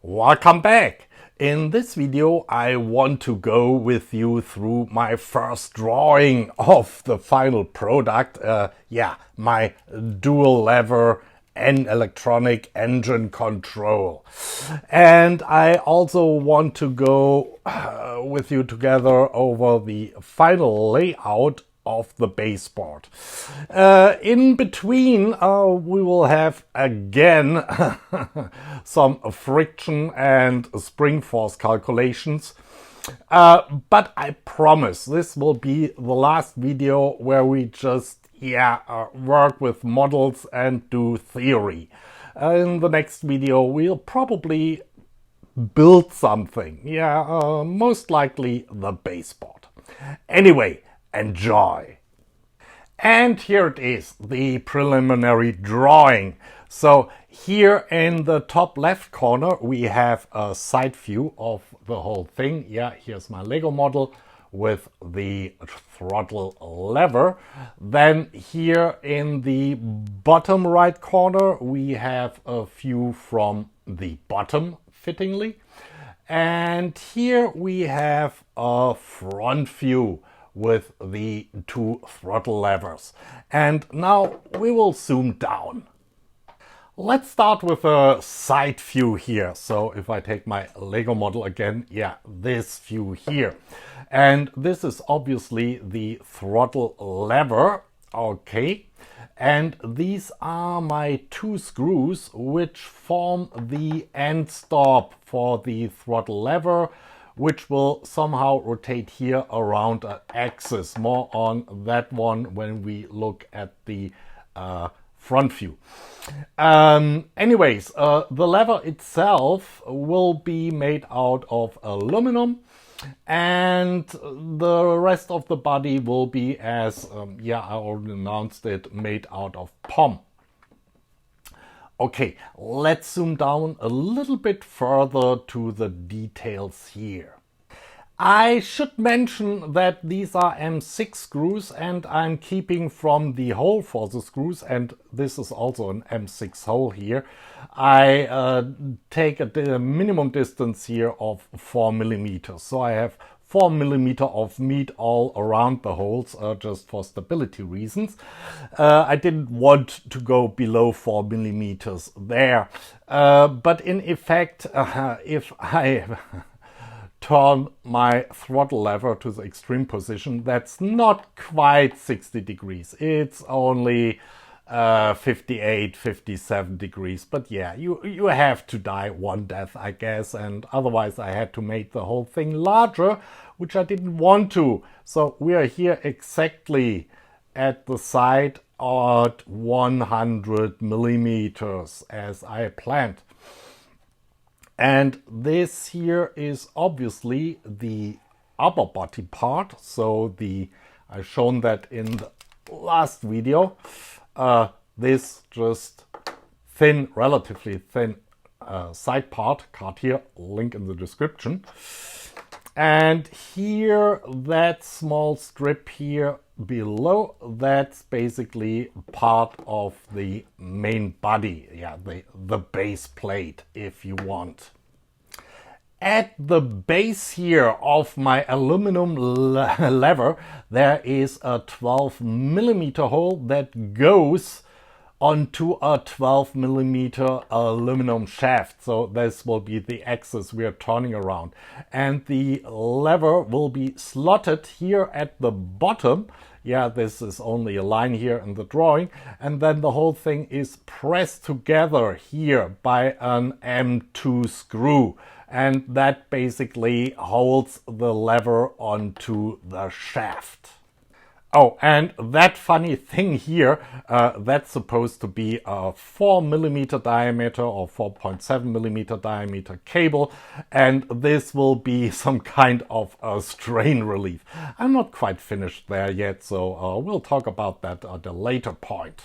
Welcome back! In this video I want to go with you through my first drawing of the final product. My dual lever and electronic engine control. And I also want to go with you together over the final layout of the baseboard. In between we will have again some friction and spring force calculations, but I promise this will be the last video where we just work with models and do theory. In the next video we'll probably build something, most likely the baseboard. Anyway, enjoy. And here it is, the preliminary drawing. So here in the top left corner we have a side view of the whole thing. Here's my Lego model with the throttle lever. Then here in the bottom right corner we have a view from the bottom fittingly. And here we have a front view with the two throttle levers. And now we will zoom down. Let's start with a side view here. So if I take my Lego model again, this view here. And this is obviously the throttle lever, okay. And these are my two screws which form the end stop for the throttle lever, which will somehow rotate here around an axis. More on that one when we look at the front view. Anyways, the lever itself will be made out of aluminum, and the rest of the body will be, as I already announced it, made out of POM. Okay, let's zoom down a little bit further to the details here. I should mention that these are M6 screws and I'm keeping from the hole for the screws, and this is also an M6 hole here. I take a minimum distance here of 4 millimeters. So I have 4 millimeters of meat all around the holes, just for stability reasons. I didn't want to go below 4 millimeters there. But in effect, if I turn my throttle lever to the extreme position, that's not quite 60 degrees. It's only 58, 57 degrees. But you have to die one death, I guess. And otherwise I had to make the whole thing larger, which I didn't want to. So we are here exactly at the side at 100 millimeters as I planned. And this here is obviously the upper body part. So I've shown that in the last video. This just relatively thin side part, card here, link in the description. And here, that small strip here below, that's basically part of the main body, the base plate, if you want. At the base here of my aluminum lever, there is a 12 millimeter hole that goes onto a 12 millimeter aluminum shaft. So this will be the axis we are turning around. And the lever will be slotted here at the bottom. This is only a line here in the drawing. And then the whole thing is pressed together here by an M2 screw. And that basically holds the lever onto the shaft. Oh, and that funny thing here, that's supposed to be a 4 millimeter diameter or 4.7 millimeter diameter cable, and this will be some kind of a strain relief. I'm not quite finished there yet, so we'll talk about that at a later point.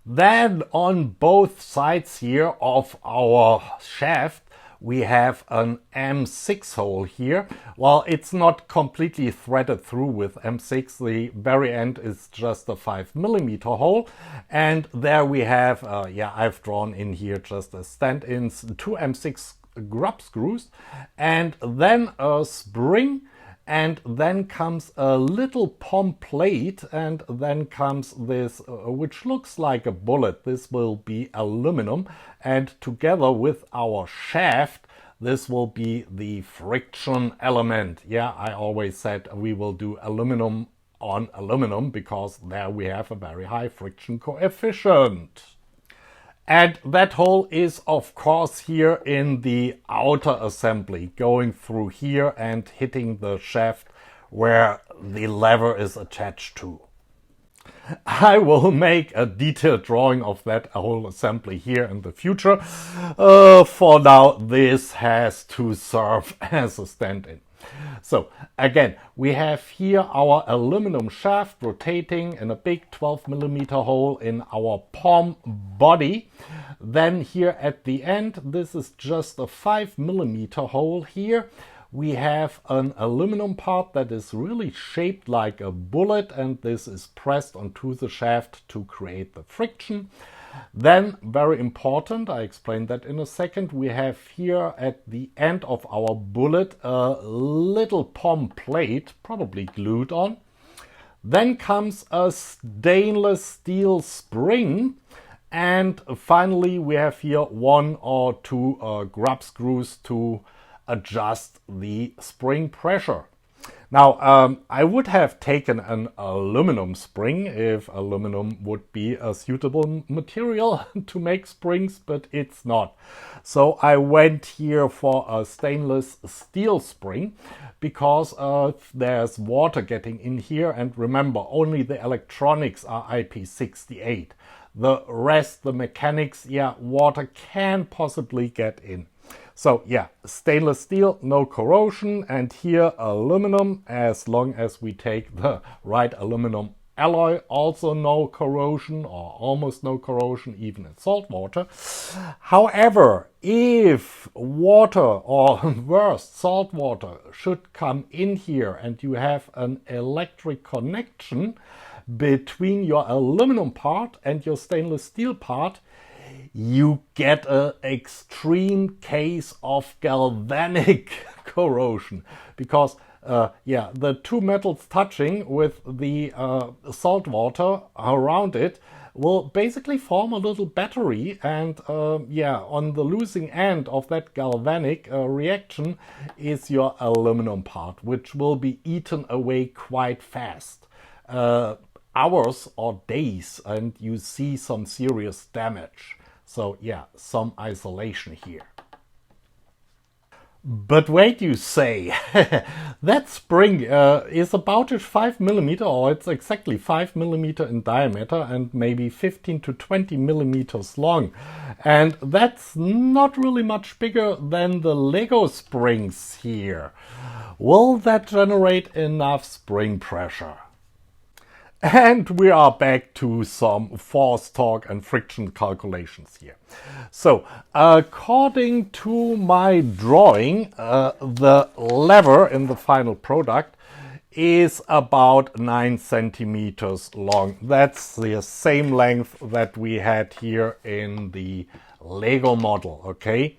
Then on both sides here of our shaft, we have an M6 hole here. Well, it's not completely threaded through with M6. The very end is just a 5 millimeter hole. And there we have, I've drawn in here just a stand-ins, two M6 grub screws, and then a spring, and then comes a little POM plate, and then comes this, which looks like a bullet. This will be aluminum, and together with our shaft, this will be the friction element. Yeah, I always said we will do aluminum on aluminum because there we have a very high friction coefficient. And that hole is of course here in the outer assembly, going through here and hitting the shaft where the lever is attached to. I will make a detailed drawing of that whole assembly here in the future. For now, this has to serve as a stand-in. So again, we have here our aluminum shaft rotating in a big 12mm hole in our POM body. Then here at the end, this is just a 5mm hole here. We have an aluminum part that is really shaped like a bullet, and this is pressed onto the shaft to create the friction. Then, very important, I explain that in a second, we have here at the end of our bullet a little POM plate, probably glued on. Then comes a stainless steel spring. And finally, we have here 1 or 2 grub screws to adjust the spring pressure. Now, I would have taken an aluminum spring if aluminum would be a suitable material to make springs, but it's not. So I went here for a stainless steel spring because there's water getting in here, and remember, only the electronics are IP68. The rest, the mechanics, yeah, water can possibly get in. So yeah, stainless steel, no corrosion, and here aluminum, as long as we take the right aluminum alloy, also no corrosion or almost no corrosion, even in salt water. However, if water or worse, salt water should come in here and you have an electric connection between your aluminum part and your stainless steel part, you get an extreme case of galvanic corrosion, because the two metals touching with the salt water around it will basically form a little battery, and on the losing end of that galvanic reaction is your aluminum part, which will be eaten away quite fast. Hours or days, and you see some serious damage. So yeah, some isolation here. But wait, you say, that spring is about 5mm, or it's exactly 5mm in diameter and maybe 15 to 20 millimeters long. And that's not really much bigger than the Lego springs here. Will that generate enough spring pressure? And we are back to some force, torque and friction calculations here. So, according to my drawing, the lever in the final product is about 9 centimeters long. That's the same length that we had here in the Lego model, okay?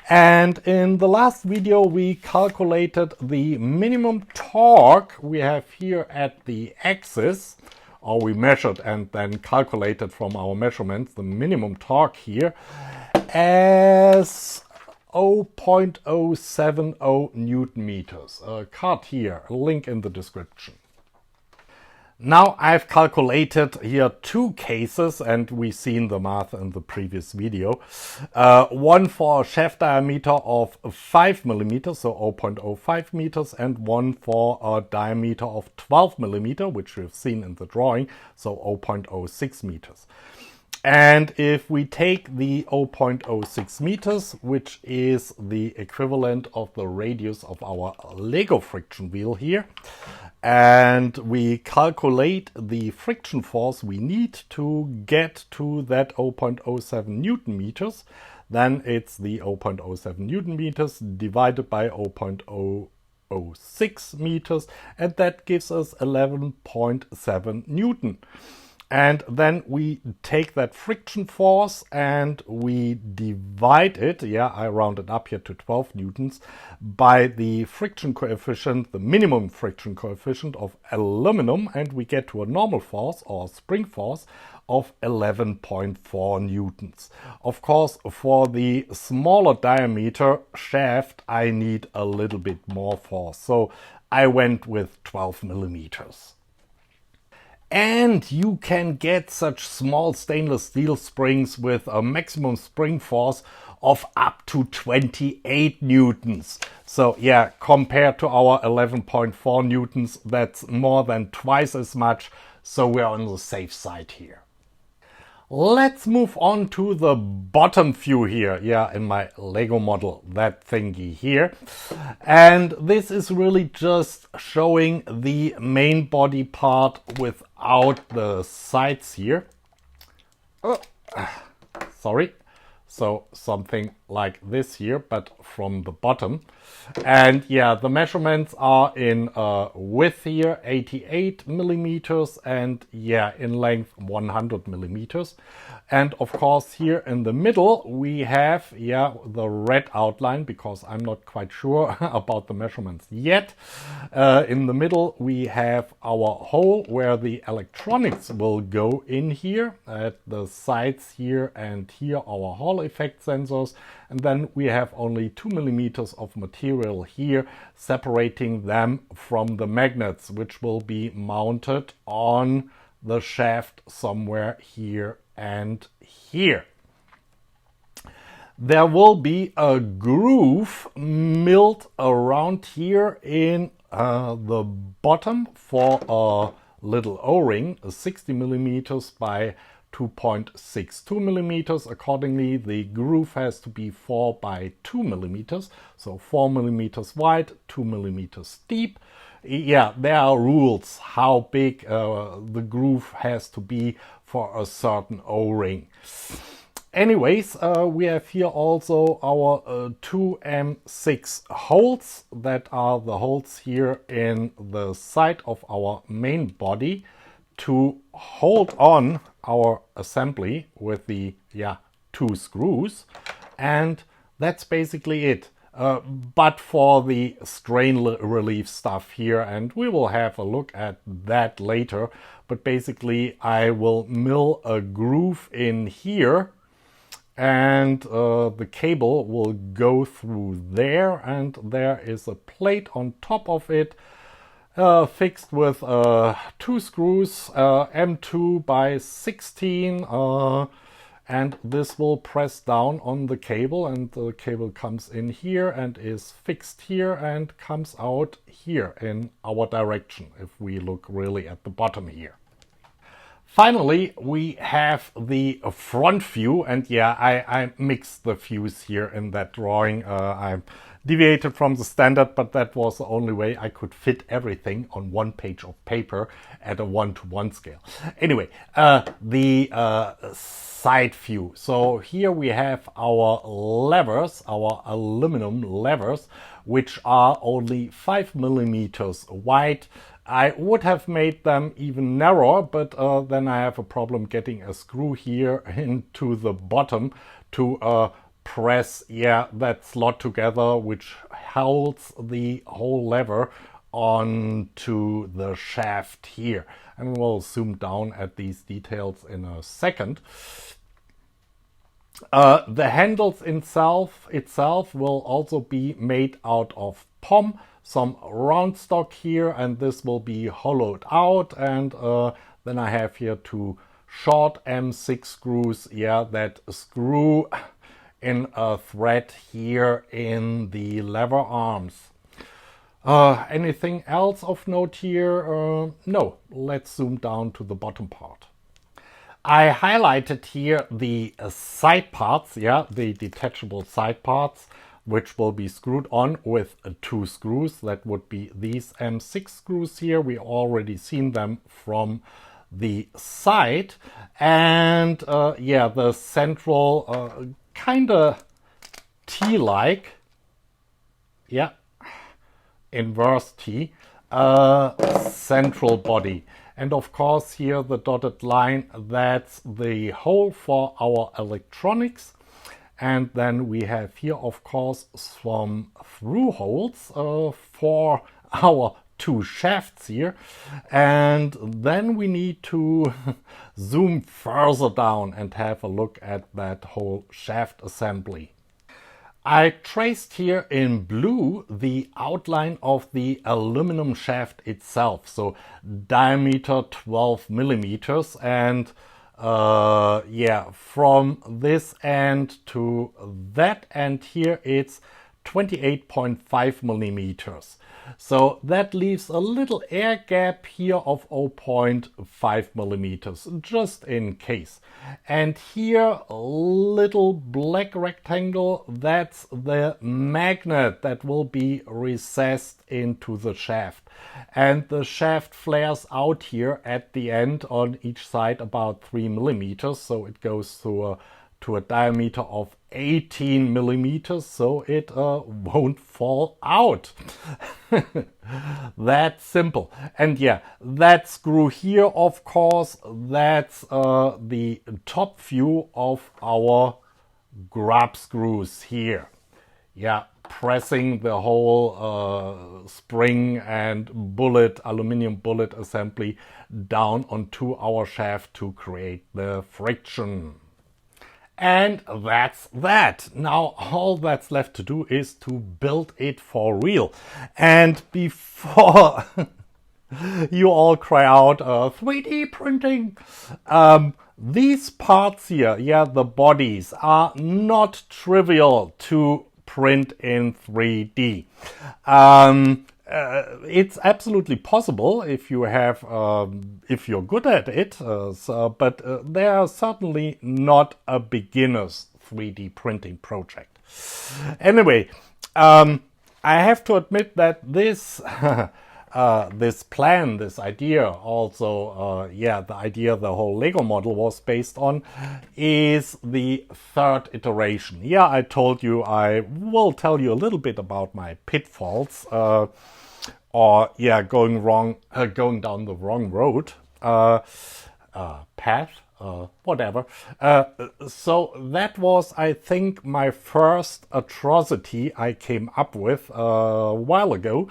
And in the last video we calculated the minimum torque we have here at the axis, or we measured and then calculated from our measurements the minimum torque here as 0.070 Newton meters. A card here, a link in the description. Now I've calculated here 2 cases, and we've seen the math in the previous video. One for a shaft diameter of 5 millimeters, so 0.05 meters, and one for a diameter of 12 millimeter, which we've seen in the drawing, so 0.06 meters. And if we take the 0.06 meters, which is the equivalent of the radius of our Lego friction wheel here, and we calculate the friction force we need to get to that 0.07 Newton meters, then it's the 0.07 Newton meters divided by 0.006 meters, and that gives us 11.7 Newton. And then we take that friction force and we divide it, yeah, I rounded up here to 12 newtons, by the friction coefficient, the minimum friction coefficient of aluminum, and we get to a normal force or spring force of 11.4 newtons. Of course, for the smaller diameter shaft, I need a little bit more force. So I went with 12 millimeters. And you can get such small stainless steel springs with a maximum spring force of up to 28 newtons. So yeah, compared to our 11.4 newtons, that's more than twice as much. So we're on the safe side here. Let's move on to the bottom view here. Yeah, in my Lego model, that thingy here. And this is really just showing the main body part without the sides here. Oh, sorry. So something like this here, but from the bottom. And yeah, the measurements are in width here, 88 millimeters, and yeah, in length, 100 millimeters. And of course, here in the middle, we have, yeah, the red outline, because I'm not quite sure about the measurements yet. In the middle, we have our hole where the electronics will go in here. At the sides here and here, our Hall effect sensors. And then we have only 2 millimeters of material here, separating them from the magnets, which will be mounted on the shaft somewhere here and here. There will be a groove milled around here in the bottom for a little O-ring, 60 millimeters by 2.62 millimeters. Accordingly, the groove has to be 4 by 2 millimeters, so 4 millimeters wide, 2 millimeters deep. Yeah, there are rules how big the groove has to be for a certain O-ring. Anyways, we have here also our 2 M6 holes that are the holes here in the side of our main body to hold on our assembly with the 2 screws, and that's basically it. But for the strain relief stuff here, and we will have a look at that later, but basically I will mill a groove in here, and the cable will go through there, and there is a plate on top of it, fixed with 2 screws, M2 by 16, and this will press down on the cable, and the cable comes in here and is fixed here and comes out here in our direction, if we look really at the bottom here. Finally, we have the front view, and yeah, I mixed the views here in that drawing. I deviated from the standard, but that was the only way I could fit everything on one page of paper at a 1:1 scale. Anyway, the side view. So here we have our levers, our aluminum levers, which are only 5 millimeters wide. I would have made them even narrower, but then I have a problem getting a screw here into the bottom to press that slot together, which holds the whole lever onto the shaft here. And we'll zoom down at these details in a second. The handles itself will also be made out of POM, some round stock here, and this will be hollowed out, and then I have here 2 short M6 screws that screw in a thread here in the lever arms. Anything else of note here? No. Let's zoom down to the bottom part. I highlighted here the side parts, the detachable side parts, which will be screwed on with 2 screws. That would be these M6 screws here. We already seen them from the side. And the central kind of T-like, inverse T, central body. And of course here the dotted line, that's the hole for our electronics. And then we have here of course some through holes for our two shafts here. And then we need to zoom further down and have a look at that whole shaft assembly. I traced here in blue the outline of the aluminum shaft itself, so diameter 12 millimeters, and yeah, from this end to that end here it's 28.5 millimeters. So that leaves a little air gap here of 0.5 millimeters, just in case. And here, a little black rectangle, that's the magnet that will be recessed into the shaft. And the shaft flares out here at the end on each side about 3 millimeters, so it goes to a diameter of 18 millimeters, so it won't fall out. That's simple. And yeah, that screw here, of course, that's the top view of our grub screws here. Yeah, pressing the whole spring and aluminum bullet assembly down onto our shaft to create the friction. And that's that. Now all that's left to do is to build it for real. And before you all cry out 3D printing, these parts here, yeah, the bodies, are not trivial to print in 3D. It's absolutely possible if you have, if you're good at it, but they are certainly not a beginner's 3D printing project. Anyway, I have to admit that this this plan, this idea, also, yeah, the idea the whole Lego model was based on, is the third iteration. Yeah, I told you I will tell you a little bit about my pitfalls, or yeah, going down the wrong road, path, whatever. So that was, I think, my first atrocity I came up with a while ago.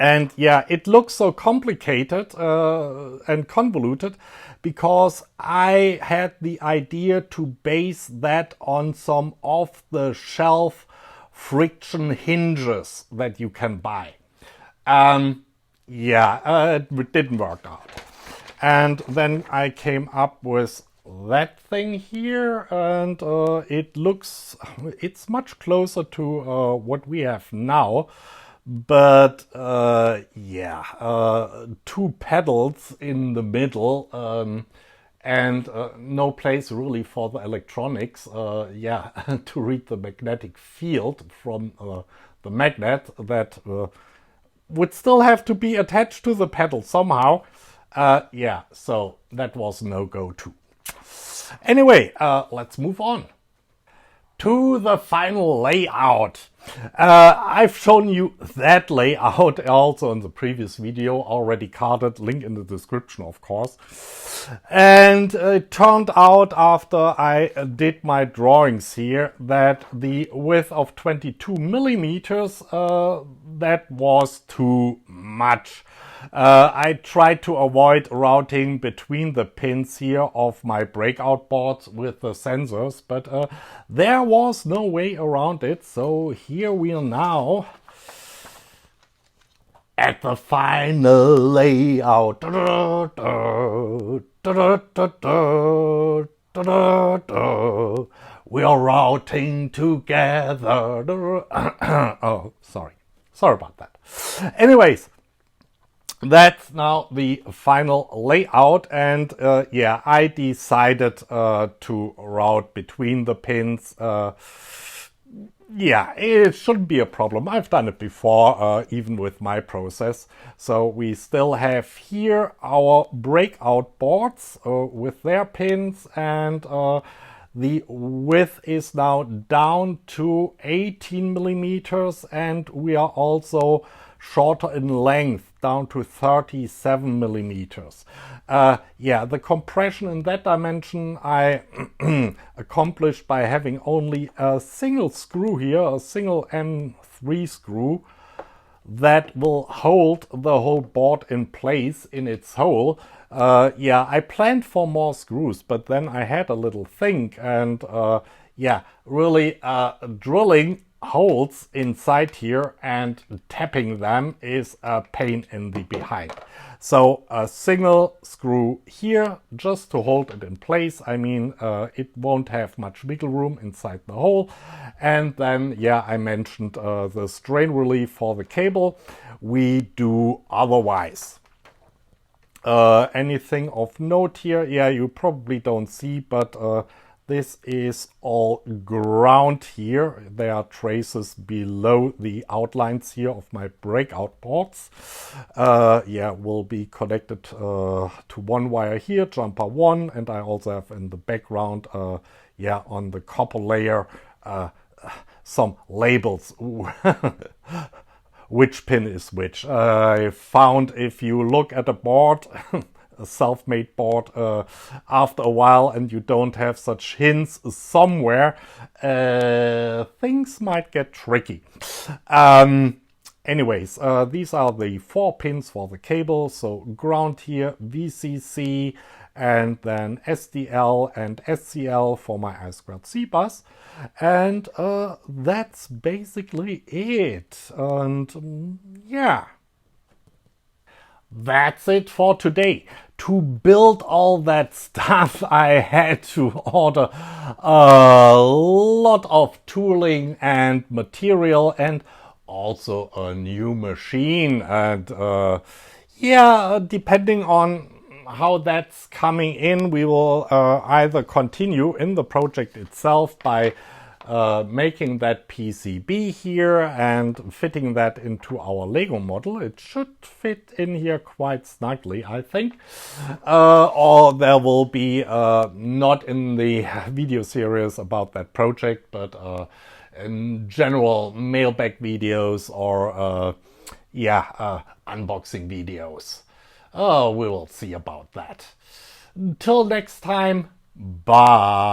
And yeah, it looks so complicated and convoluted because I had the idea to base that on some off-the-shelf friction hinges that you can buy. Yeah, it didn't work out. And then I came up with that thing here, and it's much closer to what we have now. But yeah, two pedals in the middle, and no place really for the electronics, yeah, to read the magnetic field from the magnet that would still have to be attached to the pedal somehow. Yeah, so that was no go too. Anyway, let's move on to the final layout. I've shown you that layout also in the previous video, already carded, link in the description of course. And it turned out after I did my drawings here that the width of 22 millimeters, that was too much. I tried to avoid routing between the pins here of my breakout board with the sensors, but there was no way around it. So here we are now at the final layout. We are routing together. Oh, sorry about that. Anyways, that's now the final layout, and yeah, I decided to route between the pins. Yeah, it shouldn't be a problem. I've done it before, even with my process. So we still have here our breakout boards with their pins, and the width is now down to 18 millimeters, and we are also shorter in length, down to 37 millimeters. Yeah, the compression in that dimension I accomplished by having only a single screw here, a single M3 screw, that will hold the whole board in place in its hole. Yeah, I planned for more screws, but then I had a little think, and yeah, really drilling holes inside here and tapping them is a pain in the behind. So a single screw here just to hold it in place. I mean, it won't have much wiggle room inside the hole. And then, yeah, I mentioned the strain relief for the cable. We do otherwise. Anything of note here? Yeah, you probably don't see, but this is all ground here. There are traces below the outlines here of my breakout ports. Yeah, will be connected to one wire here, jumper 1, and I also have in the background, yeah, on the copper layer, some labels. Which pin is which. I found if you look at a board, a self-made board, after a while, and you don't have such hints somewhere, things might get tricky. Anyways, these are the 4 pins for the cable. So ground here, VCC, and then SDL and SCL for my I2C bus. And that's basically it. And yeah, that's it for today. To build all that stuff, I had to order a lot of tooling and material, and also a new machine. And yeah, depending on how that's coming in, we will either continue in the project itself by making that PCB here and fitting that into our Lego model. It should fit in here quite snugly, I think. Or there will be, not in the video series about that project, but in general mailback videos or yeah, unboxing videos. Oh, we will see about that. Till next time, bye.